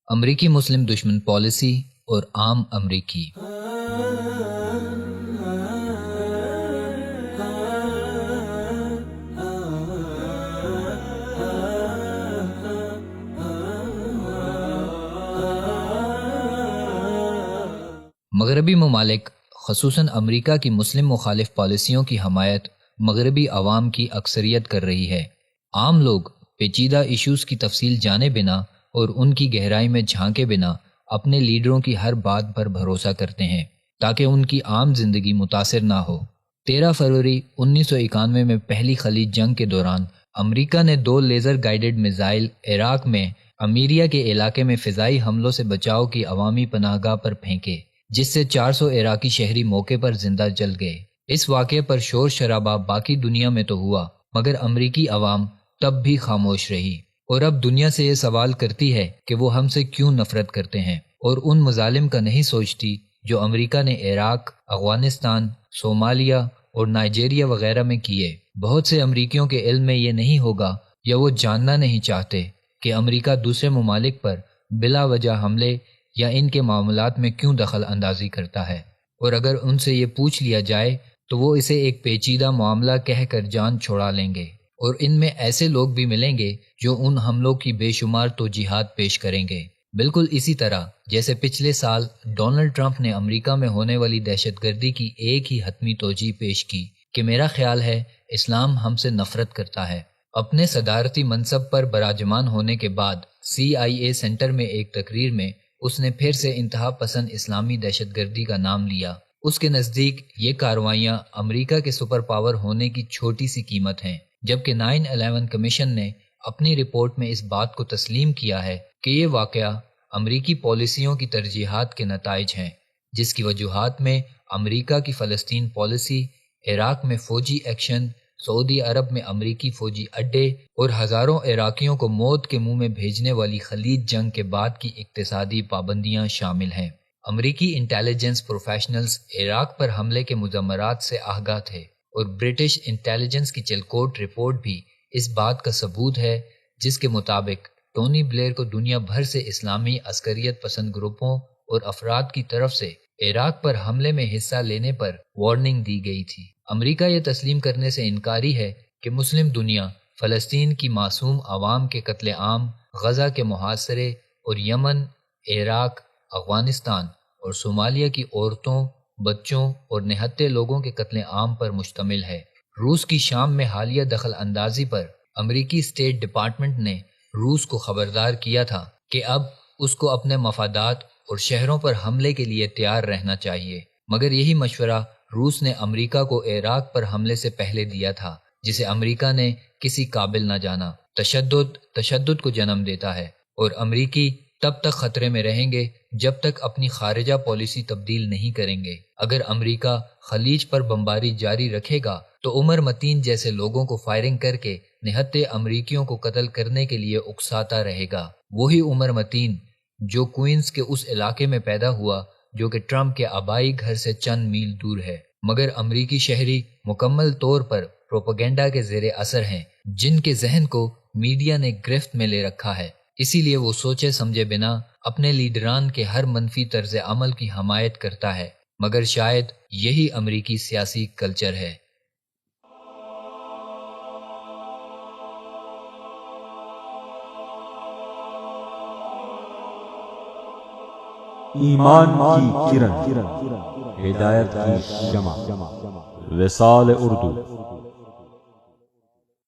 امریکی مسلم دشمن پالیسی اور عام امریکی۔ مغربی ممالک خصوصاً امریکہ کی مسلم مخالف پالیسیوں کی حمایت مغربی عوام کی اکثریت کر رہی ہے۔ عام لوگ پیچیدہ ایشوز کی تفصیل جانے بنا اور ان کی گہرائی میں جھانکے بنا اپنے لیڈروں کی ہر بات پر بھروسہ کرتے ہیں تاکہ ان کی عام زندگی متاثر نہ ہو۔ 13 فروری 1991 میں پہلی خلیج جنگ کے دوران امریکہ نے 2 لیزر گائیڈڈ میزائل عراق میں امیریہ کے علاقے میں فضائی حملوں سے بچاؤ کی عوامی پناہ گاہ پر پھینکے، جس سے 400 عراقی شہری موقع پر زندہ جل گئے۔ اس واقعے پر شور شرابہ باقی دنیا میں تو ہوا، مگر امریکی عوام تب بھی خاموش رہی، اور اب دنیا سے یہ سوال کرتی ہے کہ وہ ہم سے کیوں نفرت کرتے ہیں، اور ان مظالم کا نہیں سوچتی جو امریکہ نے عراق، افغانستان، صومالیہ اور نائجیریا وغیرہ میں کیے۔ بہت سے امریکیوں کے علم میں یہ نہیں ہوگا یا وہ جاننا نہیں چاہتے کہ امریکہ دوسرے ممالک پر بلا وجہ حملے یا ان کے معاملات میں کیوں دخل اندازی کرتا ہے، اور اگر ان سے یہ پوچھ لیا جائے تو وہ اسے ایک پیچیدہ معاملہ کہہ کر جان چھڑا لیں گے، اور ان میں ایسے لوگ بھی ملیں گے جو ان حملوں کی بے شمار توجیہات پیش کریں گے، بالکل اسی طرح جیسے پچھلے سال ڈونلڈ ٹرمپ نے امریکہ میں ہونے والی دہشت گردی کی ایک ہی حتمی توجیہ پیش کی کہ میرا خیال ہے اسلام ہم سے نفرت کرتا ہے۔ اپنے صدارتی منصب پر براجمان ہونے کے بعد CIA سینٹر میں ایک تقریر میں اس نے پھر سے انتہا پسند اسلامی دہشت گردی کا نام لیا۔ اس کے نزدیک یہ کارروائیاں امریکہ کے سپر پاور ہونے کی چھوٹی سی قیمت ہیں، جبکہ 9/11 کمیشن نے اپنی رپورٹ میں اس بات کو تسلیم کیا ہے کہ یہ واقعہ امریکی پالیسیوں کی ترجیحات کے نتائج ہیں، جس کی وجوہات میں امریکہ کی فلسطین پالیسی، عراق میں فوجی ایکشن، سعودی عرب میں امریکی فوجی اڈے اور ہزاروں عراقیوں کو موت کے منہ میں بھیجنے والی خلیج جنگ کے بعد کی اقتصادی پابندیاں شامل ہیں۔ امریکی انٹیلیجنس پروفیشنلز عراق پر حملے کے مضمرات سے آگاہ تھے، اور برٹش انٹیلیجنس کی چلکوٹ رپورٹ بھی اس بات کا ثبوت ہے، جس کے مطابق ٹونی بلیئر کو دنیا بھر سے اسلامی عسکریت پسند گروپوں اور افراد کی طرف سے عراق پر حملے میں حصہ لینے پر وارننگ دی گئی تھی۔ امریکہ یہ تسلیم کرنے سے انکاری ہے کہ مسلم دنیا فلسطین کی معصوم عوام کے قتل عام، غزہ کے محاصرے اور یمن، عراق، افغانستان اور صومالیہ کی عورتوں، بچوں اور نہتے لوگوں کے قتل عام پر مشتمل ہے۔ روس کی شام میں حالیہ دخل اندازی پر امریکی اسٹیٹ ڈپارٹمنٹ نے روس کو خبردار کیا تھا کہ اب اس کو اپنے مفادات اور شہروں پر حملے کے لیے تیار رہنا چاہیے، مگر یہی مشورہ روس نے امریکہ کو عراق پر حملے سے پہلے دیا تھا، جسے امریکہ نے کسی قابل نہ جانا۔ تشدد کو جنم دیتا ہے، اور امریکی تب تک خطرے میں رہیں گے جب تک اپنی خارجہ پالیسی تبدیل نہیں کریں گے۔ اگر امریکہ خلیج پر بمباری جاری رکھے گا تو عمر متین جیسے لوگوں کو فائرنگ کر کے نہتے امریکیوں کو قتل کرنے کے لیے اکساتا رہے گا۔ وہی عمر متین جو کوئنز کے اس علاقے میں پیدا ہوا جو کہ ٹرمپ کے آبائی گھر سے چند میل دور ہے، مگر امریکی شہری مکمل طور پر پروپیگنڈا کے زیر اثر ہیں، جن کے ذہن کو میڈیا نے گرفت میں لے رکھا ہے۔ اسی لیے وہ سوچے سمجھے بنا اپنے لیڈران کے ہر منفی طرز عمل کی حمایت کرتا ہے، مگر شاید یہی امریکی سیاسی کلچر ہے۔ ایمان کی کرن، ہدایت کی شمع، وصال اردو۔